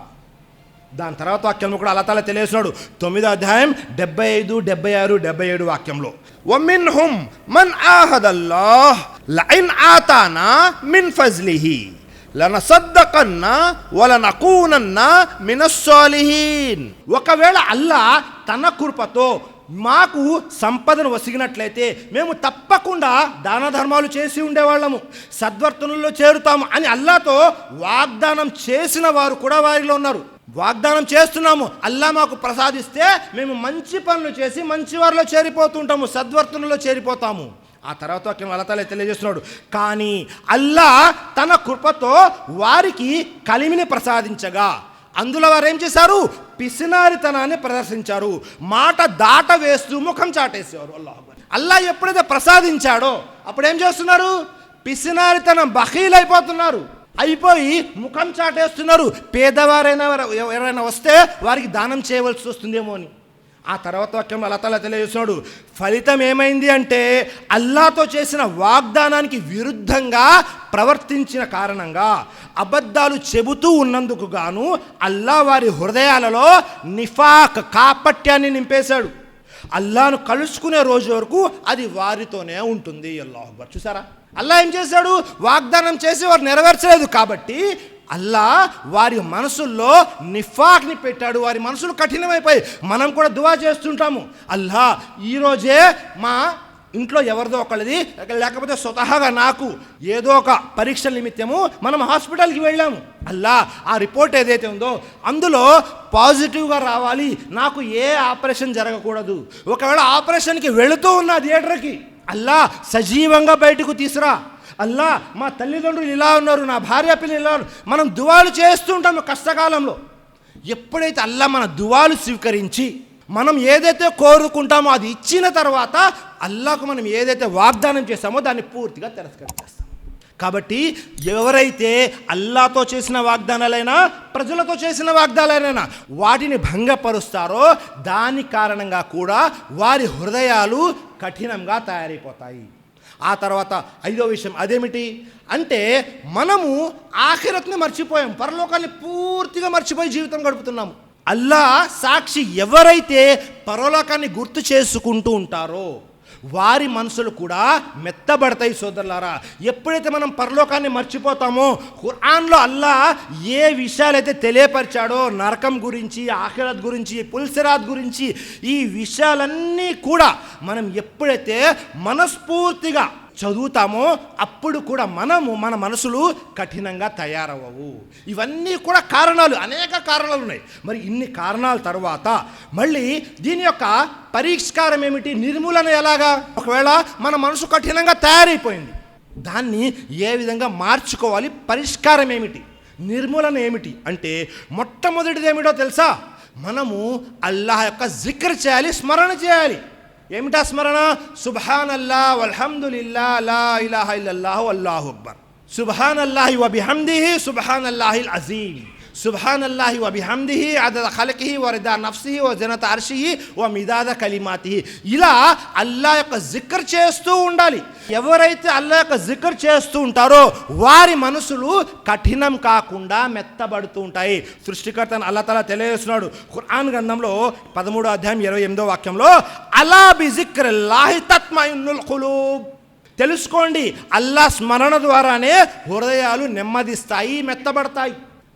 దాని తర్వాత వాక్యంలో కూడా అల్లాహ్ తాలా తెలియజేస్తున్నాడు, 9వ అధ్యాయం 75, 76, 77 వాక్యంలో, వమిన్హుం మన్ ఆహదల్లాహ్ లఇన్ ఆతానా మిన్ ఫజ్లిహి లనసద్దకన్న వలనకూనన్న మినస్సాలిహీన్. ఒకవేళ అల్లాహ్ తన కృపతో మాకు సంపదను వసిగినట్లయితే మేము తప్పకుండా దాన ధర్మాలు చేసి ఉండేవాళ్ళము, సద్వర్తనుల్లో చేరుతాము అని అల్లాహ్తో వాగ్దానం చేసిన వారు కూడా వారిలో ఉన్నారు. వాగ్దానం చేస్తున్నాము, అల్లాహ్ మాకు ప్రసాదిస్తే మేము మంచి పనులు చేసి మంచి వారిలో చేరిపోతుంటాము, సద్వర్తనుల్లో చేరిపోతాము. ఆ తర్వాత వాక్యం అల్లాహ్ తాలా తెలియజేస్తున్నాడు, కానీ అల్లాహ్ తన కృపతో వారికి కలిమిని ప్రసాదించగా అందులో వారు ఏం చేశారు, పిసినారితనాన్ని ప్రదర్శించారు, మాట దాట వేస్తూ ముఖం చాటేసేవారు. అల్లాహ్ ఎప్పుడైతే ప్రసాదించాడో అప్పుడు ఏం చేస్తున్నారు, పిసినారితనం బఖీల్ అయిపోయి ముఖం చాటేస్తున్నారు. పేదవారైనా ఎవరైనా వస్తే వారికి దానం చేయవలసి వస్తుందేమో అని. ఆ తర్వాత వాక్యంలో అల్లాహ్ తాలా తెలియజేస్తున్నాడు, ఫలితం ఏమైంది అంటే అల్లాహ్తో చేసిన వాగ్దానానికి విరుద్ధంగా ప్రవర్తించిన కారణంగా, అబద్ధాలు చెబుతూ ఉన్నందుకు గాను అల్లాహ్ వారి హృదయాలలో నిఫాక్ కాపట్యాన్ని నింపేశాడు. అల్లాహ్ను కలుసుకునే రోజు వరకు అది వారితోనే ఉంటుంది. అల్లాహు అక్బర్. చూసారా, అల్లాహ్ ఏం చేశాడు, వాగ్దానం చేసి వారు నెరవేర్చలేదు కాబట్టి అల్లాహ్ వారి మనసుల్లో నిఫాక్ని పెట్టాడు, వారి మనసులు కఠినమైపోయి. మనం కూడా దువా చేస్తుంటాము, అల్లాహ్ ఈరోజే మా ఇంట్లో ఎవరిదో ఒకళ్ళది లేకపోతే స్వతహాగా నాకు ఏదో ఒక పరీక్షల నిమిత్తము మనం హాస్పిటల్కి వెళ్ళాము, అల్లాహ్ ఆ రిపోర్ట్ ఏదైతే ఉందో అందులో పాజిటివ్గా రావాలి, నాకు ఏ ఆపరేషన్ జరగకూడదు. ఒకవేళ ఆపరేషన్కి వెళుతూ ఉన్న థియేటర్కి అల్లాహ్ సజీవంగా బయటకు తీసురా, అల్లాహ్ మా తల్లిదండ్రులు ఇలా ఉన్నారు, నా భార్య పిల్లలు ఇలా ఉన్నారు. మనం దువాలు చేస్తుంటాము కష్టకాలంలో. ఎప్పుడైతే అల్లాహ్ మన దువాలు స్వీకరించి మనం ఏదైతే కోరుకుంటామో అది ఇచ్చిన తర్వాత అల్లాహ్కు మనం ఏదైతే వాగ్దానం చేస్తామో దాన్ని పూర్తిగా తిరస్కరించేస్తాం. కాబట్టి ఎవరైతే అల్లాహ్తో చేసిన వాగ్దానాలైనా ప్రజలతో చేసిన వాగ్దానాలైనా వాటిని భంగపరుస్తారో దాని కారణంగా కూడా వారి హృదయాలు కఠినంగా తయారైపోతాయి. ఆ తర్వాత 5వ విషయం అదేమిటి అంటే మనము ఆఖిరత్ని మర్చిపోయాం, పరలోకాన్ని పూర్తిగా మర్చిపోయి జీవితం గడుపుతున్నాము. అల్లాహ్ సాక్షి, ఎవరైతే పరలోకాన్ని గుర్తు చేసుకుంటూ ఉంటారో వారి మనసులు కూడా మెత్తబడతాయి. సోదరులారా, ఎప్పుడైతే మనం పరలోకాన్ని మర్చిపోతామో, ఖురాన్లో అల్లాహ్ ఏ విషయాలైతే తెలియపరిచాడో నరకం గురించి, ఆఖిరత్ గురించి, పుల్సిరాత్ గురించి, ఈ విషయాలన్నీ కూడా మనం ఎప్పుడైతే మనస్ఫూర్తిగా చదువుతామో అప్పుడు కూడా మన మనసులు కఠినంగా తయారవ్వవు. ఇవన్నీ కూడా కారణాలు, అనేక కారణాలు ఉన్నాయి. మరి ఇన్ని కారణాల తర్వాత మళ్ళీ దీని యొక్క పరిష్కారం ఏమిటి, నిర్మూలన ఎలాగా? ఒకవేళ మన మనసు కఠినంగా తయారైపోయింది, దాన్ని ఏ విధంగా మార్చుకోవాలి, పరిష్కారం ఏమిటి, నిర్మూలన ఏమిటి అంటే మొట్టమొదటిది ఏమిటో తెలుసా, మనము అల్లాహ్ యొక్క జిక్ర్ చేయాలి, స్మరణ చేయాలి. ఏమిటా స్మరణ? సుబ్హానల్లాహ్ వల్హమ్దులిల్లాహ్ లా ఇలాహా ఇల్లల్లాహు అల్లాహు అక్బర్, సుబ్హానల్లాహి వ బిహమ్దిహి సుబ్హానల్లాహిల్ అజీమ్, సుబ్హానల్లాహి వ బిహమ్దిహి అదద ఖల్కిహి వ రిదా నఫ్సిహి వ జనత అర్షిహి వ మిదాద కలిమాతిహి. ఇలా అల్లాహ్ యొక్క జిక్ర్ చేస్తూ ఉండాలి. ఎవరైతే అల్లాహ్ యొక్క జిక్ర్ చేస్తూ ఉంటారో వారి మనసులు కఠినం కాకుండా మెత్తబడుతూ ఉంటాయి. సృష్టికర్త అల్లాహ్ తాలా తెలియజేస్తున్నాడు ఖురాన్ గ్రంథంలో 13వ అధ్యాయం 28వ వాక్యంలో, అలా బిజిక్రిల్లాహి తత్మయిన్నుల్ ఖులూబ్. తెలుసుకోండి, అల్లాహ్ స్మరణ ద్వారానే హృదయాలు నెమ్మదిస్తాయి, మెత్తబడతాయి.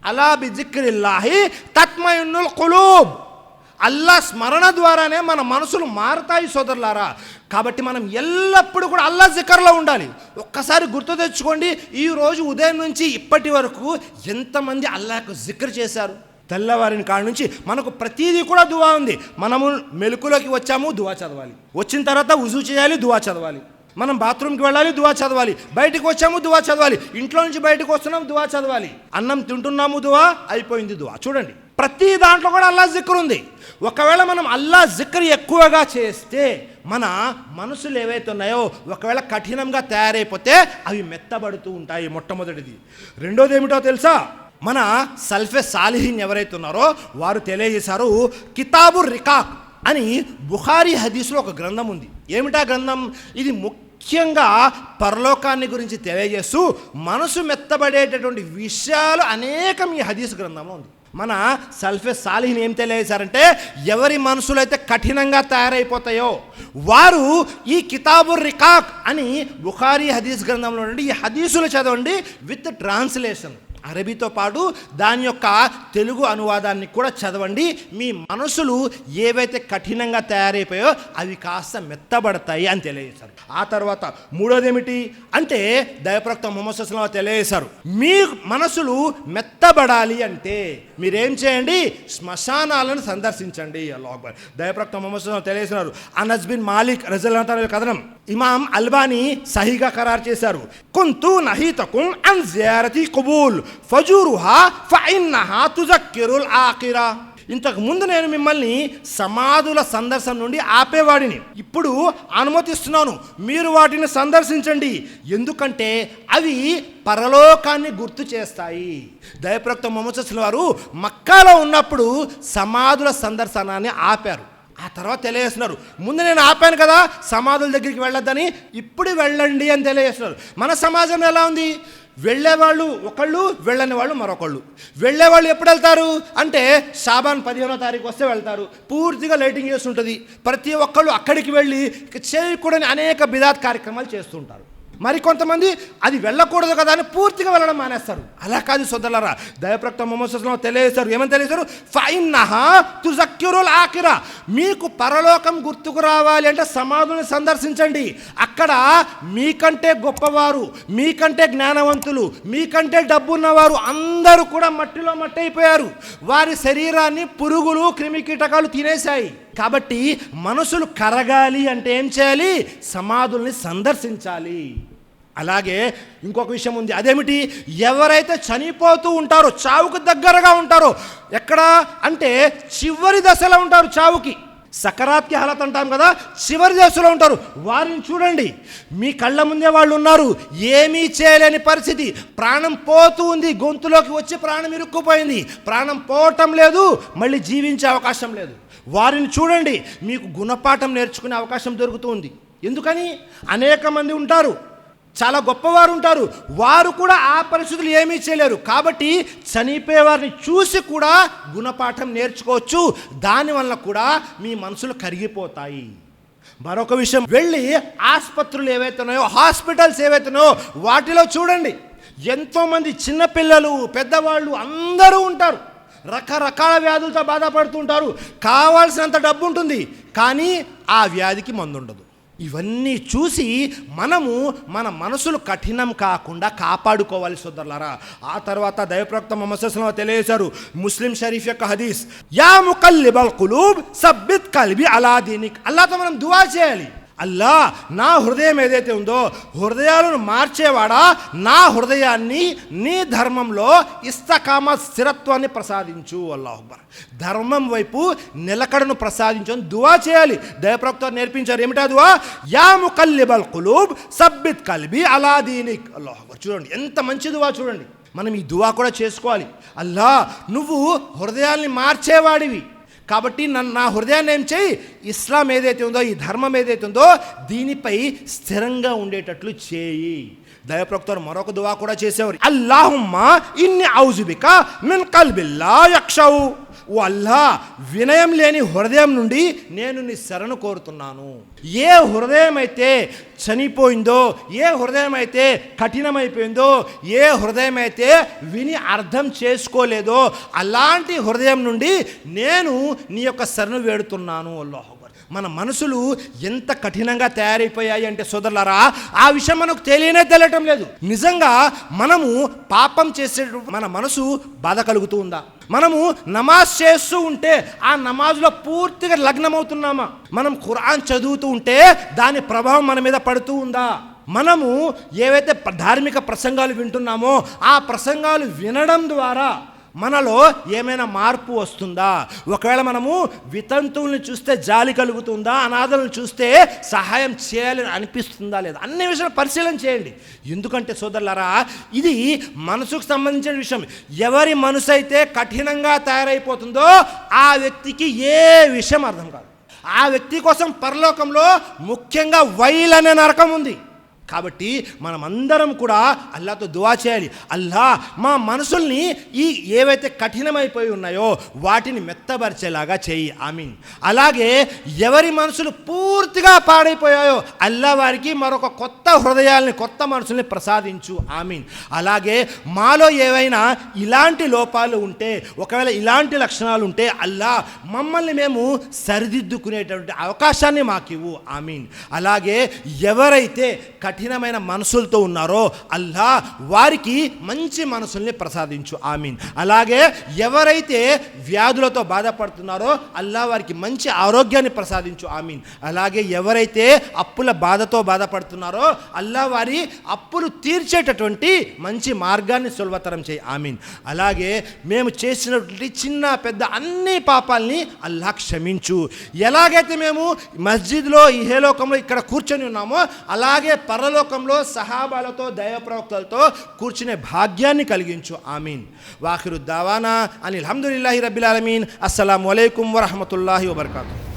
అలా బిజిక్రిల్లాహి తత్మయిన్నుల్ ఖులూబ్. అల్లా స్మరణ ద్వారానే మన మనసులు మారతాయి సోదరులారా. కాబట్టి మనం ఎల్లప్పుడూ కూడా అల్లా జికర్లో ఉండాలి. ఒక్కసారి గుర్తు తెచ్చుకోండి, ఈరోజు ఉదయం నుంచి ఇప్పటి వరకు ఎంతమంది అల్లాహకు జికర్ చేశారు? తెల్లవారిని కాడ నుంచి మనకు ప్రతిదీ కూడా దువా ఉంది. మనము మెలకులోకి వచ్చాము, దువా చదవాలి. వచ్చిన తర్వాత వుజూ చేయాలి, దువా చదవాలి. మనం బాత్రూమ్కి వెళ్ళాలి, దువా చదవాలి. బయటకు వచ్చాము, దువా చదవాలి. ఇంట్లో నుంచి బయటకు వస్తున్నాం, దువా చదవాలి. అన్నం తింటున్నాము, దువా అయిపోయింది, దువా. చూడండి, ప్రతి దాంట్లో కూడా అల్లా జిక్ర్ ఉంది. ఒకవేళ మనం అల్లా జిక్ర్ ఎక్కువగా చేస్తే మన మనసులు ఏవైతే ఉన్నాయో ఒకవేళ కఠినంగా తయారైపోతే అవి మెత్తబడుతూ ఉంటాయి. మొట్టమొదటిది. రెండోది ఏమిటో తెలుసా? మన సల్ఫే సాలిహీన్ ఎవరైతే ఉన్నారో వారు తెలియజేశారు, కితాబు రికాక్ అని బుఖారీ హదీస్లో ఒక గ్రంథం ఉంది. ఏమిటా గ్రంథం? ఇది ముఖ్యంగా పరలోకాన్ని గురించి తెలియజేస్తూ మనసు మెత్తబడేటటువంటి విషయాలు అనేకం ఈ హదీస్ గ్రంథంలో ఉంది. మన సల్ఫే సాలిహీన్ ఏం తెలియజేశారంటే, ఎవరి మనసులు అయితే కఠినంగా తయారైపోతాయో వారు ఈ కితాబు రికాక్ అని బుఖారీ హదీస్ గ్రంథంలో నుండి ఈ హదీసులు చదవండి విత్ ట్రాన్స్లేషన్. అరబీతో పాటు దాని యొక్క తెలుగు అనువాదాన్ని కూడా చదవండి. మీ మనసులు ఏవైతే కఠినంగా తయారైపోయో అవి కాస్త మెత్తబడతాయి అని తెలియజేశారు. ఆ తర్వాత మూడోది ఏమిటి అంటే, దైవప్రవక్త ముహమ్మద్ సల్లల్లాహు అలైహి వసల్లం తెలియజేశారు, మీ మనసులు మెత్తబడాలి అంటే మీరేం చేయండి? శ్మశానాలను సందర్శించండి. అల్లాహు అక్బర్. దైవప్రవక్త ముహమ్మద్ సల్లల్లాహు అలైహి వసల్లం తెలియజేస్తున్నారు. అనస్ బిన్ మాలిక్ రజల్లాహు అన్హు కథనం ఇమాం అల్బానీ సహీగా ఖరారు చేశారు. కుంతు నహీతకుం అన్ జియారతి కుబూల్ ఫజూరుహా ఫఇన్నహా తుజక్కిరుల్ ఆఖిరా. ఇంతకు ముందు నేను మిమ్మల్ని సమాధుల సందర్శన నుండి ఆపేవాడిని, ఇప్పుడు అనుమతిస్తున్నాను, మీరు వాటిని సందర్శించండి, ఎందుకంటే అవి పరలోకాన్ని గుర్తు చేస్తాయి. దైవప్రవక్త ముహమ్మద్ సల్లల్లాహు అలైహి వసల్లం వారు మక్కాలో ఉన్నప్పుడు సమాధుల సందర్శనాన్ని ఆపారు. ఆ తర్వాత తెలియజేస్తున్నారు, ముందు నేను ఆపాను కదా సమాధుల దగ్గరికి వెళ్ళొద్దని, ఇప్పుడు వెళ్ళండి అని తెలియజేస్తున్నారు. మన సమాజం ఎలా ఉంది? వెళ్ళేవాళ్ళు ఒకళ్ళు, వెళ్ళని వాళ్ళు మరొకళ్ళు. వెళ్ళేవాళ్ళు ఎప్పుడు వెళ్తారు అంటే షాబాన్ 15వ తారీఖు వస్తే వెళ్తారు. పూర్తిగా లైటింగ్ చేసి ఉంటుంది. ప్రతి ఒక్కళ్ళు అక్కడికి వెళ్ళి చేయకూడని అనేక బిదాత్ కార్యక్రమాలు చేస్తుంటారు. మరి కొంతమంది అది వెళ్ళకూడదు కదా అని పూర్తిగా వెళ్ళడం మానేస్తారు. అలా కాదు సోదరులారా, దైవప్రవక్త ముహమ్మద్ సల్లల్లాహు అలైహి వసల్లం తెలియజేశారు. ఏమని తెలియజేశారు? ఫఇన్నహా తుజక్కిరుల్ ఆఖిరా. మీకు పరలోకం గుర్తుకు రావాలి అంటే సమాధులను సందర్శించండి. అక్కడ మీకంటే గొప్పవారు, మీకంటే జ్ఞానవంతులు, మీకంటే డబ్బున్నవారు అందరూ కూడా మట్టిలో మట్టి అయిపోయారు. వారి శరీరాన్ని పురుగులు, క్రిమికీటకాలు తినేశాయి. కాబట్టి మనసులు కరగాలి అంటే ఏం చేయాలి? సమాధుల్ని సందర్శించాలి. అలాగే ఇంకొక విషయం ఉంది. అదేమిటి? ఎవరైతే చనిపోతూ ఉంటారో, చావుకు దగ్గరగా ఉంటారో, ఎక్కడ అంటే చివరి దశలో ఉంటారు, చావుకి సకరాత్కి హాలత్ అంటాం కదా, చివరి దశలో ఉంటారు. వారిని చూడండి, మీ కళ్ళ ముందే వాళ్ళు ఉన్నారు, ఏమీ చేయలేని పరిస్థితి, ప్రాణం పోతూ ఉంది, గొంతులోకి వచ్చి ప్రాణం ఇరుక్కుపోయింది, ప్రాణం పోవటం లేదు, మళ్ళీ జీవించే అవకాశం లేదు. వారిని చూడండి, మీకు గుణపాఠం నేర్చుకునే అవకాశం దొరుకుతుంది. ఎందుకని? అనేక మంది ఉంటారు, చాలా గొప్పవారు ఉంటారు, వారు కూడా ఆ పరిస్థితులు ఏమీ చేయలేరు. కాబట్టి చనిపోయే వారిని చూసి కూడా గుణపాఠం నేర్చుకోవచ్చు. దానివల్ల కూడా మీ మనసులు కరిగిపోతాయి. మరొక విషయం, వెళ్ళి ఆసుపత్రులు ఏవైతే ఉన్నాయో, హాస్పిటల్స్ ఏవైతే ఉన్నాయో వాటిలో చూడండి, ఎంతోమంది చిన్నపిల్లలు, పెద్దవాళ్ళు అందరూ ఉంటారు. రకరకాల వ్యాధులతో బాధపడుతుంటారు. కావాల్సినంత డబ్బు ఉంటుంది, కానీ ఆ వ్యాధికి మందు ఉండదు. ఇవన్నీ చూసి మనము మన మనసులు కఠినం కాకుండా కాపాడుకోవాలి సోదరులారా. ఆ తర్వాత దైవప్రవక్త ముహమ్మద్ సల్లల్లాహు అలైహి వసల్లం తెలియజేశారు, ముస్లిం షరీఫ్ యొక్క హదీస్, యా ముకల్లిబల్ ఖులూబ్ సబ్బిత్ కల్బి అలా దీనిక్. అల్లాహ్తో మనం దువా చేయాలి, అల్లా నా హృదయం ఏదైతే ఉందో హృదయాలను మార్చేవాడా, నా హృదయాన్ని నీ ధర్మంలో ఇస్తకామత్ స్థిరత్వాన్ని ప్రసాదించు. అల్లాహు అక్బర్. ధర్మం వైపు నిలకడను ప్రసాదించు అని దువా చేయాలి. దైవప్రవక్త నేర్పించారు. ఏమిటా దువా? యా ముకల్లిబల్ ఖులూబ్ సబ్బిత్ కల్బి అలా దీనిక్. అల్లాహు అక్బర్. చూడండి ఎంత మంచి దువా. చూడండి, మనం ఈ దువా కూడా చేసుకోవాలి. అల్లా, నువ్వు హృదయాల్ని మార్చేవాడివి, కాబట్టి నా హృదయాన్ని ఏం చేయి, ఇస్లాం ఏదైతే ఉందో, ఈ ధర్మం ఏదైతే ఉందో దీనిపై స్థిరంగా ఉండేటట్లు చేయి. దైవప్రవక్త మరొక దువా కూడా చేసేవారు, అల్లాహుమ్మా ఇన్ని ఔజుబిక మిన్ కల్బిల్లా యక్షౌ. ఓ అల్లా, వినయం లేని హృదయం నుండి నేను నీ శరణు కోరుతున్నాను. ఏ హృదయం అయితే చనిపోయిందో, ఏ హృదయం అయితే కఠినమైపోయిందో, ఏ హృదయం అయితే విని అర్థం చేసుకోలేదో అలాంటి హృదయం నుండి నేను నీ యొక్క శరణు వేడుతున్నాను. అల్లాహు అక్బర్. మన మనసులు ఎంత కఠినంగా తయారైపోయాయి అంటే సోదరులారా, ఆ విషయం మనకు తెలియటం లేదు. నిజంగా మనము పాపం చేసేటప్పుడు మన మనసు బాధ కలుగుతూ ఉందా? మనము నమాజ్ చేస్తూ ఉంటే ఆ నమాజ్లో పూర్తిగా లగ్నమవుతున్నామా? మనం ఖురాన్ చదువుతూ ఉంటే దాని ప్రభావం మన మీద పడుతూ ఉందా? మనము ఏవైతే ధార్మిక ప్రసంగాలు వింటున్నామో ఆ ప్రసంగాలు వినడం ద్వారా మనలో ఏమైనా మార్పు వస్తుందా? ఒకవేళ మనము వితంతువుల్ని చూస్తే జాలి కలుగుతుందా? అనాథలను చూస్తే సహాయం చేయాలని అనిపిస్తుందా లేదా? అన్ని విషయాలు పరిశీలన చేయండి. ఎందుకంటే సోదరులారా, ఇది మనసుకు సంబంధించిన విషయం. ఎవరి మనసు అయితే కఠినంగా తయారైపోతుందో ఆ వ్యక్తికి ఏ విషయం అర్థం కాదు. ఆ వ్యక్తి కోసం పరలోకంలో ముఖ్యంగా వైల్ అనే నరకం ఉంది. కాబట్టి మనమందరం కూడా అల్లాహ్తో దువా చేయాలి. అల్లా మా మనసుల్ని ఈ ఏవైతే కఠినమైపోయి ఉన్నాయో వాటిని మెత్తబరిచేలాగా చేయి. ఆమీన్. అలాగే ఎవరి మనసులు పూర్తిగా పాడైపోయాయో అల్లా వారికి మరొక కొత్త హృదయాల్ని, కొత్త మనసుల్ని ప్రసాదించు. ఆమీన్. అలాగే మాలో ఏవైనా ఇలాంటి లోపాలు ఉంటే, ఒకవేళ ఇలాంటి లక్షణాలు ఉంటే అల్లా మమ్మల్ని మేము సరిదిద్దుకునేటువంటి అవకాశాన్ని మాకివ్వు. ఆమీన్. అలాగే ఎవరైతే కఠినమైన మనసులతో ఉన్నారో అల్లా వారికి మంచి మనసుల్ని ప్రసాదించు. ఆమీన్. అలాగే ఎవరైతే వ్యాధులతో బాధపడుతున్నారో అల్లా వారికి మంచి ఆరోగ్యాన్ని ప్రసాదించు. ఆమీన్. అలాగే ఎవరైతే అప్పుల బాధతో బాధపడుతున్నారో అల్లా వారి అప్పులు తీర్చేటటువంటి మంచి మార్గాన్ని సులభతరం చేయి. ఆమీన్. అలాగే మేము చేసినటువంటి చిన్న పెద్ద అన్ని పాపాలని అల్లా క్షమించు. ఎలాగైతే మేము మస్జిద్లో ఇహలోకంలో ఇక్కడ కూర్చొని ఉన్నామో అలాగే పరలోకంలో సహాబాలతో దైవ ప్రవక్తలతో కూర్చునే భాగ్యాన్ని కలిగించు. ఆమీన్. వాఖిరు దావానా అనిల్ హమ్దులిల్లాహి రబ్బిల్ ఆలమీన్. అస్సలాము అలైకుం వరహమతుల్లాహి వబర్కాతుహు.